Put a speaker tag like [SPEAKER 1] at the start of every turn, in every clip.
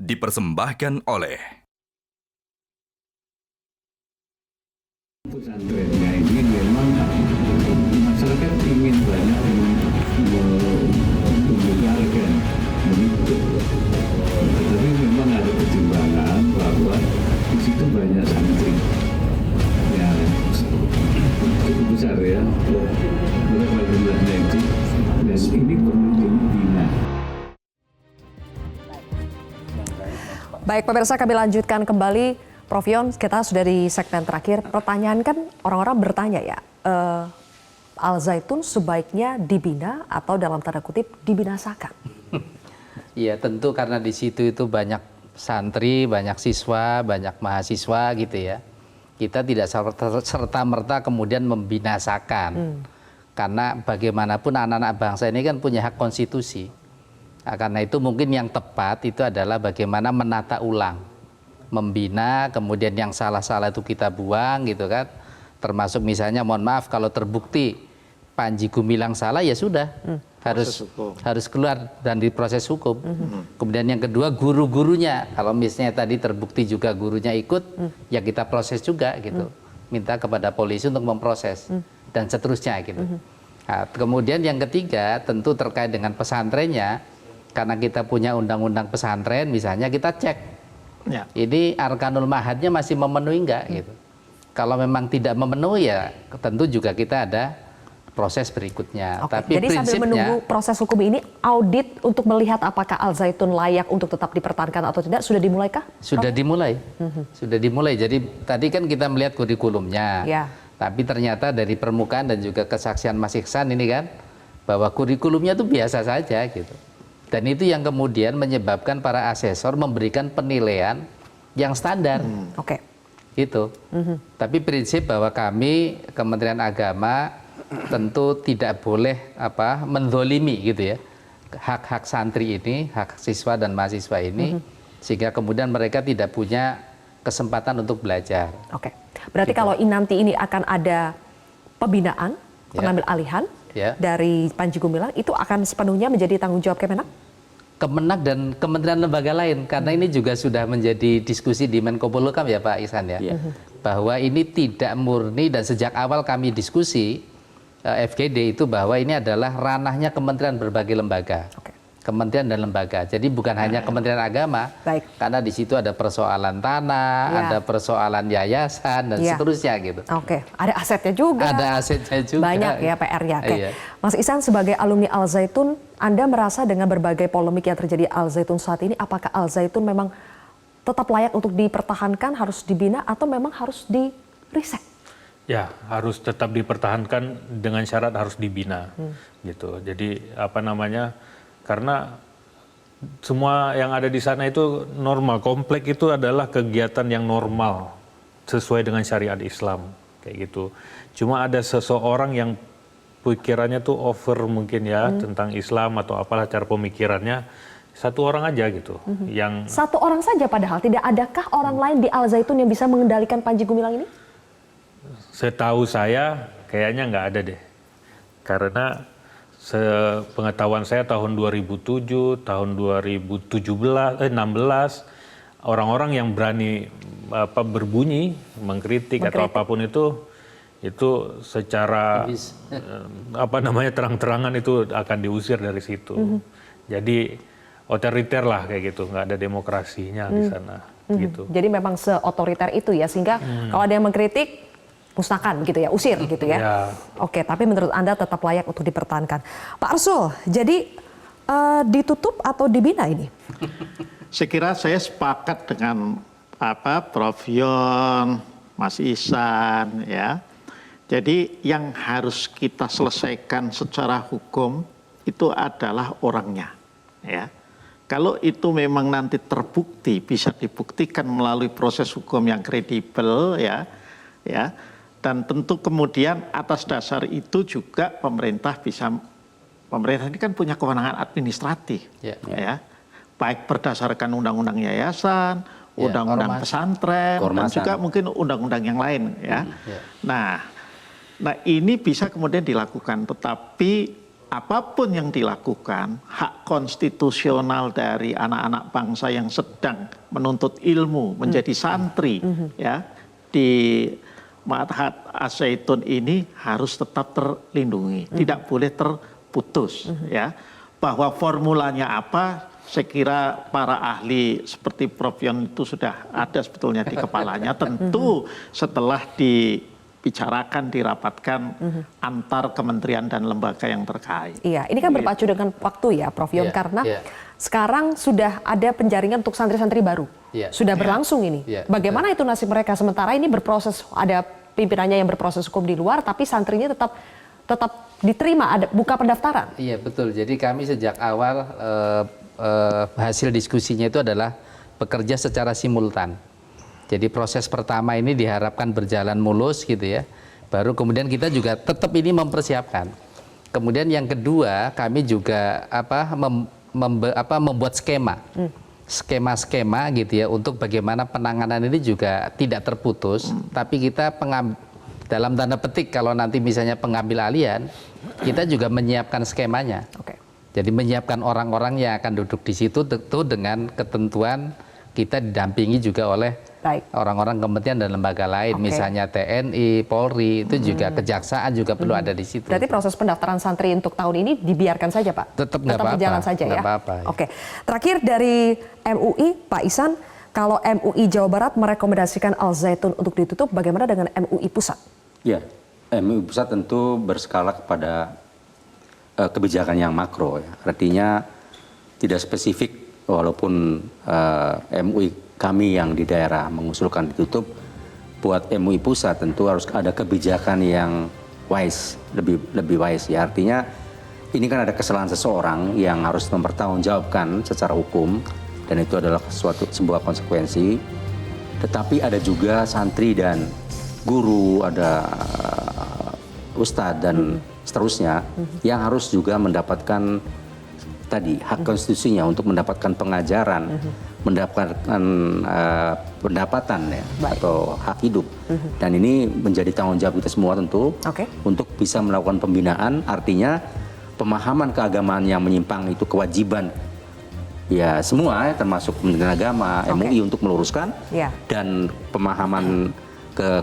[SPEAKER 1] dipersembahkan oleh
[SPEAKER 2] pesantrennya ini memang masyarakat ingin banyak membesarkan mengikut, tapi memang ada pertimbangan bahwa di situ banyak santri yang cukup besar ya, berapa jumlahnya itu, dan ini perlu dibina.
[SPEAKER 3] Baik pemirsa, kami lanjutkan kembali. Prof Yon, kita sudah di segmen terakhir. Pertanyaan kan orang-orang bertanya ya, Al Zaitun sebaiknya dibina atau dalam tanda kutip dibinasakan?
[SPEAKER 4] Iya tentu karena di situ itu banyak santri, banyak siswa, banyak mahasiswa gitu ya. Kita tidak serta-merta kemudian membinasakan. Karena bagaimanapun anak-anak bangsa ini kan punya hak konstitusi. Nah, karena itu mungkin yang tepat itu adalah bagaimana menata ulang. Membina, kemudian yang salah-salah itu kita buang gitu kan. Termasuk misalnya mohon maaf kalau terbukti Panji Gumilang salah ya sudah harus keluar dan diproses hukum. Kemudian yang kedua guru-gurunya, kalau misalnya tadi terbukti juga gurunya ikut, ya kita proses juga gitu. Minta kepada polisi untuk memproses dan seterusnya gitu. Nah, kemudian yang ketiga tentu terkait dengan pesantrennya, karena kita punya undang-undang pesantren misalnya kita cek. Ya. Ini arkanul mahadnya masih memenuhi enggak gitu. Kalau memang tidak memenuhi ya tentu juga kita ada proses berikutnya.
[SPEAKER 3] Oke,
[SPEAKER 4] tapi
[SPEAKER 3] jadi sambil menunggu proses hukum ini, audit untuk melihat apakah Al Zaitun layak untuk tetap dipertahankan atau tidak sudah dimulaikah?
[SPEAKER 4] Sudah dimulai. Sudah dimulai. Jadi tadi kan kita melihat kurikulumnya. Ya. Tapi ternyata dari permukaan dan juga kesaksian Mas Iksan ini kan bahwa kurikulumnya itu biasa saja gitu. Dan itu yang kemudian menyebabkan para asesor memberikan penilaian yang standar.
[SPEAKER 3] Oke.
[SPEAKER 4] Itu. Tapi prinsip bahwa kami Kementerian Agama tentu tidak boleh mendolimi gitu ya hak-hak santri ini, hak siswa dan mahasiswa ini, sehingga kemudian mereka tidak punya kesempatan untuk belajar.
[SPEAKER 3] Oke. Berarti gitu. Kalau nanti ini akan ada pembinaan, pengambil alihan. Dari Panji Gumilang itu akan sepenuhnya menjadi tanggung jawab Kemenak?
[SPEAKER 4] Kemenak dan kementerian lembaga lain, karena ini juga sudah menjadi diskusi di Menko Polhukam ya Pak Ihsan ya, bahwa ini tidak murni dan sejak awal kami diskusi FGD itu bahwa ini adalah ranahnya kementerian berbagai lembaga. Kementerian dan lembaga. Jadi bukan hanya Kementerian Agama, karena di situ ada persoalan tanah, ada persoalan yayasan dan seterusnya gitu.
[SPEAKER 3] Oke, ada asetnya juga.
[SPEAKER 4] Ada asetnya juga.
[SPEAKER 3] Banyak ya PR-nya. Mas Ihsan sebagai alumni Al Zaitun, Anda merasa dengan berbagai polemik yang terjadi Al Zaitun saat ini, apakah Al Zaitun memang tetap layak untuk dipertahankan, harus dibina atau memang harus di-reset?
[SPEAKER 5] Ya, harus tetap dipertahankan dengan syarat harus dibina, gitu. Jadi karena semua yang ada di sana itu normal, komplek itu adalah kegiatan yang normal sesuai dengan syariat Islam kayak gitu. Cuma ada seseorang yang pikirannya tuh over mungkin ya tentang Islam atau apalah cara pemikirannya, satu orang aja gitu. Yang
[SPEAKER 3] satu orang saja padahal tidak adakah orang lain di Al Zaitun yang bisa mengendalikan Panji Gumilang ini?
[SPEAKER 5] Setahu saya kayaknya nggak ada deh, karena sepengetahuan saya tahun 2007, tahun 2016 orang-orang yang berani berbunyi, mengkritik atau apapun itu secara terang-terangan itu akan diusir dari situ. Jadi otoriter lah kayak gitu, nggak ada demokrasinya di sana. Gitu.
[SPEAKER 3] Jadi memang seotoriter itu ya, sehingga kalau ada yang mengkritik musnahkan gitu ya, usir gitu ya. Oke, tapi menurut Anda tetap layak untuk dipertahankan. Pak Arsul, jadi ditutup atau dibina ini?
[SPEAKER 6] Saya kira saya sepakat dengan Prof Yon, Mas Ihsan ya. Jadi yang harus kita selesaikan secara hukum itu adalah orangnya ya. Kalau itu memang nanti terbukti, bisa dibuktikan melalui proses hukum yang kredibel ya. Dan tentu kemudian atas dasar itu juga pemerintah ini kan punya kewenangan administratif, ya, baik berdasarkan undang-undang yayasan, undang-undang pesantren, dan juga mungkin undang-undang yang lain, ya. Nah, ini bisa kemudian dilakukan, tetapi apapun yang dilakukan, hak konstitusional dari anak-anak bangsa yang sedang menuntut ilmu menjadi santri ya di Ma'had Al-Zaitun ini harus tetap terlindungi, tidak boleh terputus ya. Bahwa formulanya apa, saya kira para ahli seperti Prof. Yon itu sudah ada sebetulnya di kepalanya. Tentu setelah dibicarakan, dirapatkan antar kementerian dan lembaga yang terkait.
[SPEAKER 3] Iya, ini kan berpacu dengan waktu ya Prof. Yon, karena sekarang sudah ada penjaringan untuk santri-santri baru. Sudah berlangsung ini. Bagaimana itu nasib mereka? Sementara ini berproses, ada pimpinannya yang berproses hukum di luar, tapi santrinya tetap diterima, ada buka pendaftaran.
[SPEAKER 4] Iya betul. Jadi kami sejak awal hasil diskusinya itu adalah bekerja secara simultan. Jadi proses pertama ini diharapkan berjalan mulus gitu ya. Baru kemudian kita juga tetap ini mempersiapkan. Kemudian yang kedua kami juga membuat skema gitu ya untuk bagaimana penanganan ini juga tidak terputus. Tapi kita dalam tanda petik kalau nanti misalnya pengambil alihan, kita juga menyiapkan skemanya. Jadi menyiapkan orang-orang yang akan duduk di situ tentu dengan ketentuan kita didampingi juga oleh orang-orang kementerian dan lembaga lain, misalnya TNI, Polri, itu juga kejaksaan juga perlu ada di situ.
[SPEAKER 3] Berarti proses pendaftaran santri untuk tahun ini dibiarkan saja Pak?
[SPEAKER 4] Tetap nggak apa-apa.
[SPEAKER 3] Berjalan saja ya?
[SPEAKER 4] Apa-apa.
[SPEAKER 3] Oke, terakhir dari MUI, Pak Ihsan, kalau MUI Jawa Barat merekomendasikan Al-Zaitun untuk ditutup, bagaimana dengan MUI Pusat?
[SPEAKER 1] Ya, MUI Pusat tentu berskala kepada kebijakan yang makro ya. Artinya tidak spesifik walaupun MUI kami yang di daerah mengusulkan ditutup, buat MUI Pusat tentu harus ada kebijakan yang wise, lebih wise ya. Artinya ini kan ada kesalahan seseorang yang harus mempertanggungjawabkan secara hukum dan itu adalah sebuah konsekuensi. Tetapi ada juga santri dan guru, ada ustadz dan seterusnya yang harus juga mendapatkan tadi hak konstitusinya untuk mendapatkan pengajaran, mendapatkan pendapatan ya atau hak hidup. Dan ini menjadi tanggung jawab kita semua tentu untuk bisa melakukan pembinaan. Artinya pemahaman keagamaan yang menyimpang itu kewajiban ya semua ya, termasuk Kementerian Agama, MUI untuk meluruskan dan pemahaman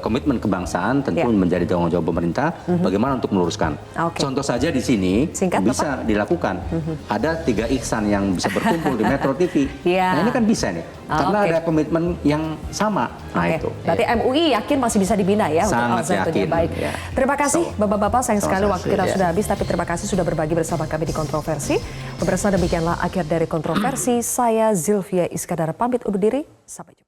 [SPEAKER 1] komitmen kebangsaan tentu menjadi tanggung jawab pemerintah bagaimana untuk meluruskan. Contoh saja di sini bisa dilakukan. Ada 3 ihsan yang bisa berkumpul di Metro TV. Nah ini kan bisa nih. Karena ada komitmen yang sama. Nah itu.
[SPEAKER 3] Berarti MUI yakin masih bisa dibina ya untuk Al-Zaitun. Baik. Terima kasih Bapak-bapak, sayang sekali waktu kita sudah habis, tapi terima kasih sudah berbagi bersama kami di Kontroversi. Pemirsa, demikianlah akhir dari Kontroversi. Saya Zilvia Iskandar pamit undur diri. Sampai jumpa.